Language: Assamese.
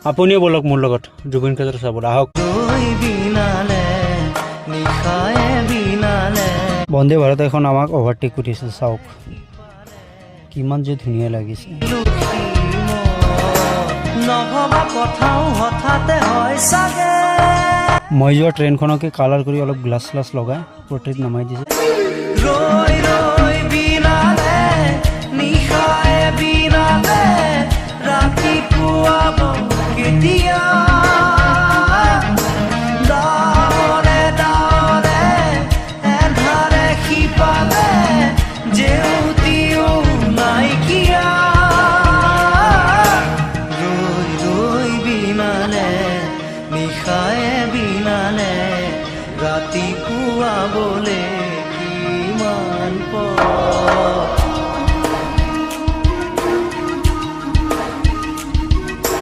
আপুনিও বলক মোৰ লগত জুবিন ক্ষেত্ৰ চাবলৈ আহক। বন্দে ভাৰত এখন আমাক অভাৰটেক কৰিছে, চাওক কিমান যে ধুনীয়া লাগিছে। মই যোৱা ট্ৰেইনখনকে কালাৰ কৰি অলপ গ্লাছ গ্লাছ লগাই পৰ্ট্ৰেইট নমাই দিছে। ৰাতিপুৱা বলে কিমান